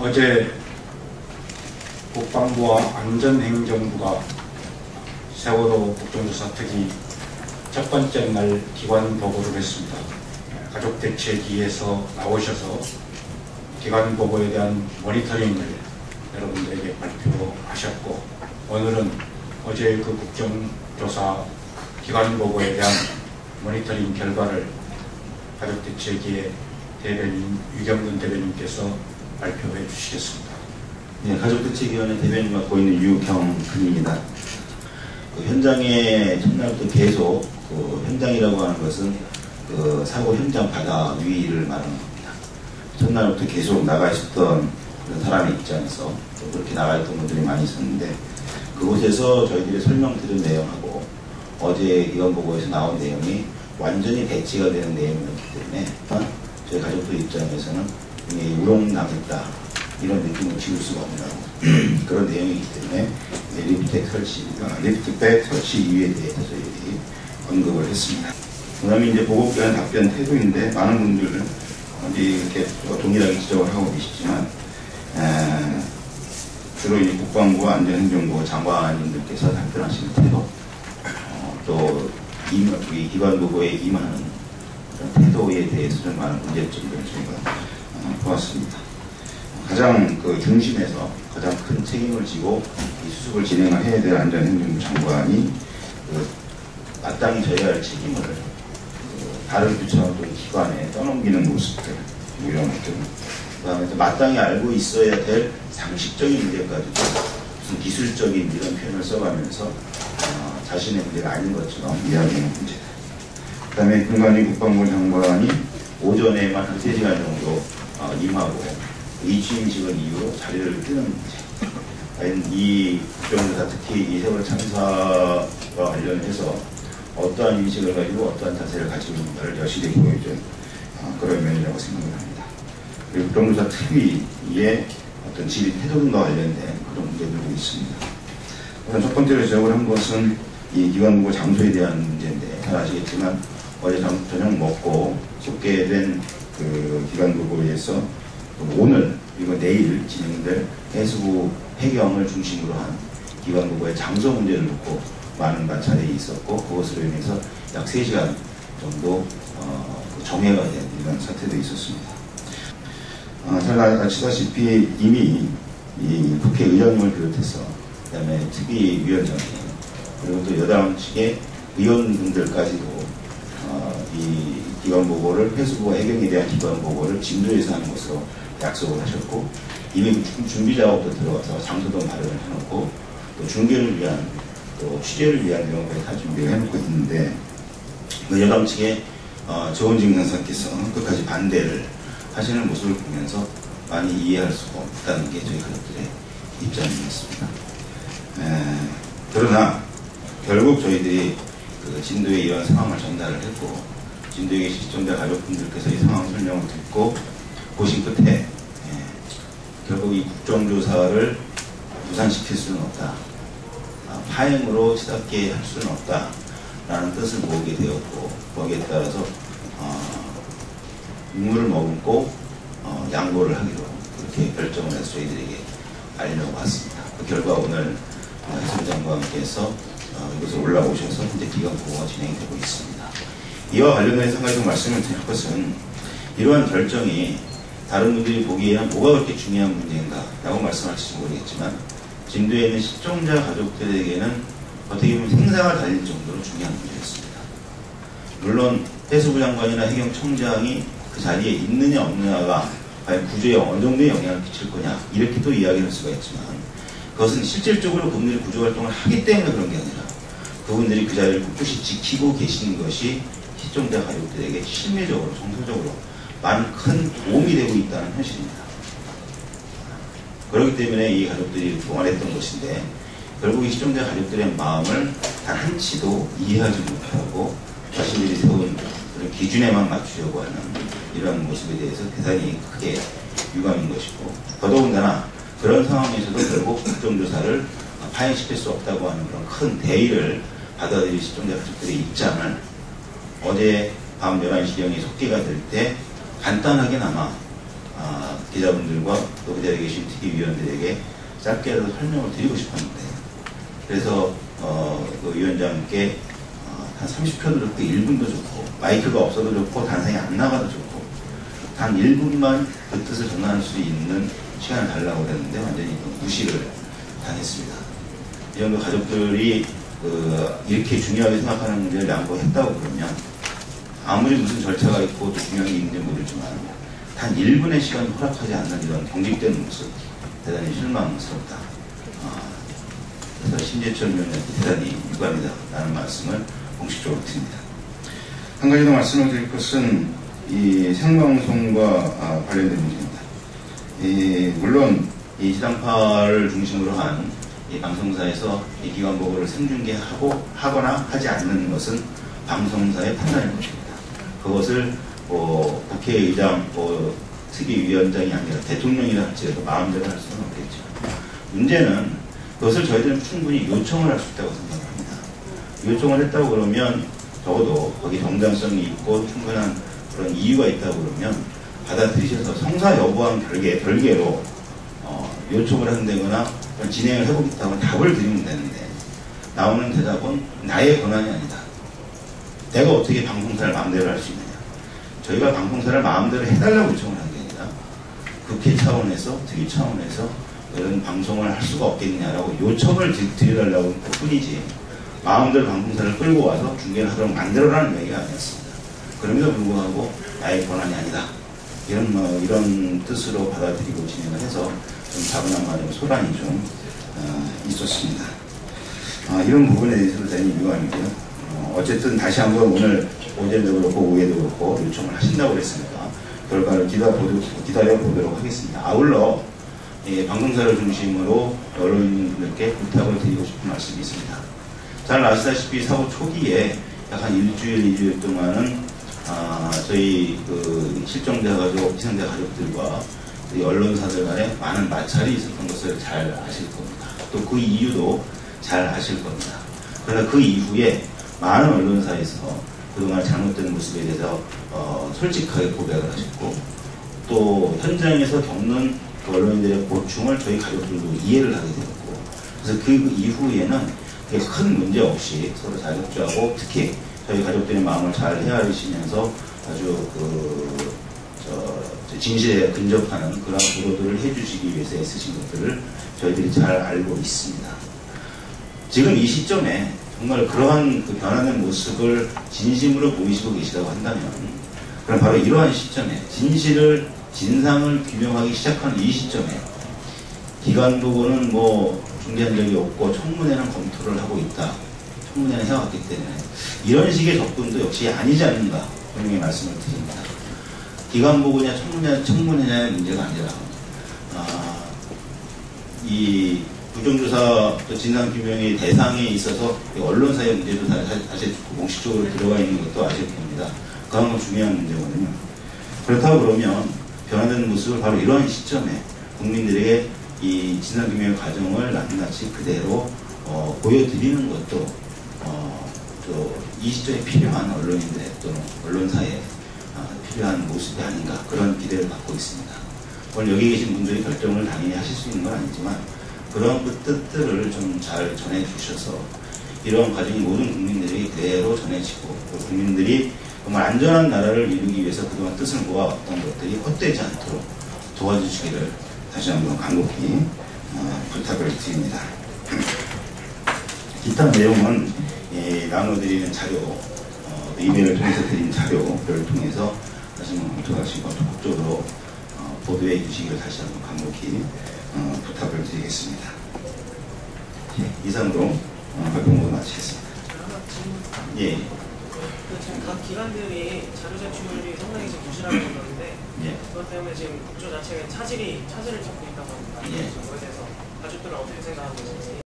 어제 국방부와 안전행정부가 세월호 국정조사 특위 첫 번째 날 기관 보고를 했습니다. 가족대책위에서 나오셔서 기관 보고에 대한 모니터링을 여러분들에게 발표하셨고, 오늘은 어제 그 국정조사 기관 보고에 대한 모니터링 결과를 가족대책위의 대변인 유경근 대변인께서 발표해 주시겠습니다. 네, 가족대책위원회 대변인 맡고 있는 유경근입니다. 현장에 첫날부터 계속 현장이라고 하는 것은 사고 현장 바다 위를 말하는 겁니다. 첫날부터 계속 나가 있었던 그런 사람의 입장에서 또 그렇게 나가 있던 분들이 많이 있었는데, 그곳에서 저희들이 설명드린 내용하고 어제 기관 보고에서 나온 내용이 완전히 배치가 되는 내용이었기 때문에 저희 가족들 입장에서는 굉장히 우롱당했다, 이런 느낌을 지울 수가 없는 그런 내용이기 때문에 리프트백 설치 이유에 대해서 저희들이 언급을 했습니다. 그 다음에 이제 보고기관 답변 태도인데, 많은 분들 이제 이렇게 동일하게 지적을 하고 계시지만, 주로 이 국방부와 안전행정부 장관님들께서 답변하시는 태도, 또 이 기관 보고에 임하는 그런 태도에 대해서 좀 많은 문제점들을 저희가 보았습니다. 가장 중심에서 가장 큰 책임을 지고 이 수습을 진행을 해야 될 안전행정부 장관이 마땅히 져야 할 책임을 다른 부처나 또 기관에 떠넘기는 모습들, 이런 것들, 그 다음에 또 마땅히 알고 있어야 될 상식적인 문제까지도 무슨 기술적인 이런 표현을 써가면서 자신의 문제가 아닌 것처럼 이야기하는 문제다. 그 다음에 김관희 국방부 장관이 오전에만 한 3시간 정도 임하고 이 취임식을 이유로 자리를 뜨는 문제. 과연 이 국정조사, 특히 이 세월호 참사와 관련해서 어떠한 인식을 가지고 어떠한 자세를 가지고 있는가를 여실히 보여준 그런 면이라고 생각을 합니다. 그리고 국정조사 특위의 어떤 질의 태도 등과 관련된 그런 문제들도 있습니다. 우선 첫 번째로 지적을 한 것은 이 기관보고 장소에 대한 문제인데, 잘 아시겠지만 어제 저녁 먹고 속개된 기관보고에서 오늘 그리고 내일 진행될 해수부 해경을 중심으로 한 기관보고의 장소 문제를 놓고 많은 관찰이 있었고, 그것으로 인해서 약 3시간 정도 정회가 된 이런 사태도 있었습니다. 잘 아시다시피 이미 이 국회의장님을 비롯해서 그다음에 특위위원장님, 그리고 또 여당 측의 의원분들까지도 이 기관보고를, 해수부와 해경에 대한 기관보고를 진도에서 하는 것으로 약속을 하셨고, 이미 준비 작업도 들어가서 장소도 마련을 해놓고, 또 중계를 위한, 또 취재를 위한 내용까지 다 준비를 해놓고 있는데, 여당 측의 조은진 강사께서 끝까지 반대를 하시는 모습을 보면서 많이 이해할 수가 없다는 게 저희 가족들의 입장이었습니다. 그러나 결국 저희들이 진도에 이런 상황을 전달을 했고, 진도에 계신 시청자 가족분들께서 이 상황 설명을 듣고 보신 끝에 결국 이 국정조사를 무산시킬 수는 없다, 파행으로 치닫게 할 수는 없다 라는 뜻을 모으게 되었고, 거기에 따라서 국물을 머금고 양보를 하기로 그렇게 결정을 해서 저희들에게 알려고 왔습니다. 그 결과 오늘 해수부 장관께서 이곳에 올라오셔서 현재 기관 보고가 진행되고 있습니다. 이와 관련해서 한 가지 말씀을 드릴 것은, 이러한 결정이 다른 분들이 보기에는 뭐가 그렇게 중요한 문제인가 라고 말씀하실지 모르겠지만, 진도에 있는 실종자 가족들에게는 어떻게 보면 생사가 달릴 정도로 중요한 문제였습니다. 물론 해수부 장관이나 해경청장이 그 자리에 있느냐 없느냐가 과연 구조에 어느 정도의 영향을 끼칠 거냐, 이렇게 또 이야기를 할 수가 있지만, 그것은 실질적으로 그분들이 구조활동을 하기 때문에 그런 게 아니라 그분들이 그 자리를 꿋꿋이 지키고 계시는 것이 실종자 가족들에게 실질적으로, 정서적으로 많은 큰 도움이 되고 있다는 현실입니다. 그렇기 때문에 이 가족들이 동원했던 것인데, 결국 이 실종자 가족들의 마음을 단 한치도 이해하지 못하고 자신들이 세운 그런 기준에만 맞추려고 하는 이런 모습에 대해서 대단히 크게 유감인 것이고, 더더군다나 그런 상황에서도 결국 국정조사를 파행시킬 수 없다고 하는 그런 큰 대의를 받아들일 실종자 가족들의 입장을 어제 밤 11시경에 속개가 될 때 간단하게나마 기자분들과 또 그 자리에 계신 특위위원들에게 짧게라도 설명을 드리고 싶었는데, 그래서 그 위원장께 한 30초도 좋고 1분도 좋고 마이크가 없어도 좋고 단상이 안 나가도 좋고 단 1분만 그 뜻을 전달할 수 있는 시간을 달라고 그랬는데 완전히 무시를 당했습니다. 이 정도 가족들이 이렇게 중요하게 생각하는 문제를 양보했다고 그러면 아무리 무슨 절차가 있고 또 중요한 게 있는지 모르지만 단 1분의 시간을 허락하지 않는 이런 경직된 모습 대단히 실망스럽다. 그래서 심재철 위원장께 대단히 유감이다 라는 말씀을 공식적으로 드립니다. 한 가지 더 말씀을 드릴 것은 이 생방송과 관련된 문제입니다. 물론 이 지상파를 중심으로 한 이 방송사에서 이 기관 보고를 생중계하거나 하지 않는 것은 방송사의 판단일 것입니다. 그것을 국회의장, 특위위원장이 아니라 대통령이라 할지라도 마음대로 할 수는 없겠죠. 문제는 그것을 저희들은 충분히 요청을 할 수 있다고 생각합니다. 요청을 했다고 그러면 적어도 거기 정당성이 있고 충분한 그런 이유가 있다고 그러면 받아들이셔서 성사 여부와는 별개로 요청을 한다거나 진행을 해보겠다고 하면 답을 드리면 되는데 나오는 대답은 나의 권한이 아니다. 내가 어떻게 방송사를 마음대로 할 수 있느냐. 저희가 방송사를 마음대로 해달라고 요청을 한 게 아니라 국회 차원에서 특위 차원에서 이런 방송을 할 수가 없겠느냐라고 요청을 드려달라고 할 뿐이지 마음대로 방송사를 끌고 와서 중계를 하도록 만들어라는 얘기가 아니었습니다. 그럼에도 불구하고 나의 권한이 아니다. 이런 뜻으로 받아들이고 진행을 해서 좀 차분한 마음의 소란이 좀 있었습니다. 이런 부분에 대해서도 대단히 유감이고요. 어쨌든 다시 한번 오늘 오전에도 그렇고 오후에도 그렇고 요청을 하신다고 그랬으니까 결과를 기다려보도록 하겠습니다. 아울러 방송사를 중심으로 언론인들께 부탁을 드리고 싶은 말씀이 있습니다. 잘 아시다시피 사고 초기에 약 한 일주일, 2주일 동안은 저희 실종자 가족, 희생자 가족들과 이 언론사들 간에 많은 마찰이 있었던 것을 잘 아실 겁니다. 또 그 이유도 잘 아실 겁니다. 그러나 그 이후에 많은 언론사에서 그동안 잘못된 모습에 대해서 솔직하게 고백을 하셨고 또 현장에서 겪는 그 언론인들의 고충을 저희 가족들도 이해를 하게 되었고 그래서 그 이후에는 큰 문제 없이 서로 잘 협조하고 특히 저희 가족들의 마음을 잘 헤아리시면서 아주 진실에 근접하는 그런 보도들을 해주시기 위해서 애쓰신 것들을 저희들이 잘 알고 있습니다. 지금 이 시점에 정말 그러한 변화된 모습을 진심으로 보이시고 계시다고 한다면 그럼 바로 이러한 시점에 진상을 규명하기 시작하는 이 시점에 기관 보고는 중재한 적이 없고 청문회는 검토를 하고 있다. 청문회는 해왔기 때문에 이런 식의 접근도 역시 아니지 않는가 분명히 말씀을 드립니다. 기관 보고냐 청문회냐의 문제가 아니라 이 국정조사 진상규명의 대상에 있어서 언론사의 문제도 사실 공식적으로 들어가 있는 것도 아실 겁니다. 그런 중요한 문제거든요. 그렇다고 그러면 변화되는 모습을 바로 이러한 시점에 국민들에게 이 진상규명의 과정을 낱낱이 그대로 보여드리는 것도 이 시점에 필요한 언론인들의 또는 언론사에 필요한 모습이 아닌가 그런 기대를 갖고 있습니다. 오늘 여기 계신 분들이 결정을 당연히 하실 수 있는 건 아니지만 그런 뜻들을 좀 잘 전해주셔서 이러한 과정이 모든 국민들에게 그대로 전해지고 국민들이 정말 안전한 나라를 이루기 위해서 그동안 뜻을 모아왔던 것들이 헛되지 않도록 도와주시기를 다시 한번 간곡히 부탁을 드립니다. 기타 내용은 나눠드리는 자료, 이메일을 통해서 드린 자료를 통해서 다시 한번 검토하시고 적극적으로 보도해 주시기를 다시 한번 간곡히 부탁을 드리겠습니다. 이상으로 발표를 마치겠습니다. 예. 지금 각 기관들이 자료 제출이 상당히 좀 부실하게 되었는데 그것 때문에 지금 국조 자체가 차질을 찾고 있다고 합니다. 그거에 대해서 가족들은 어떻게 생각하고 계신지.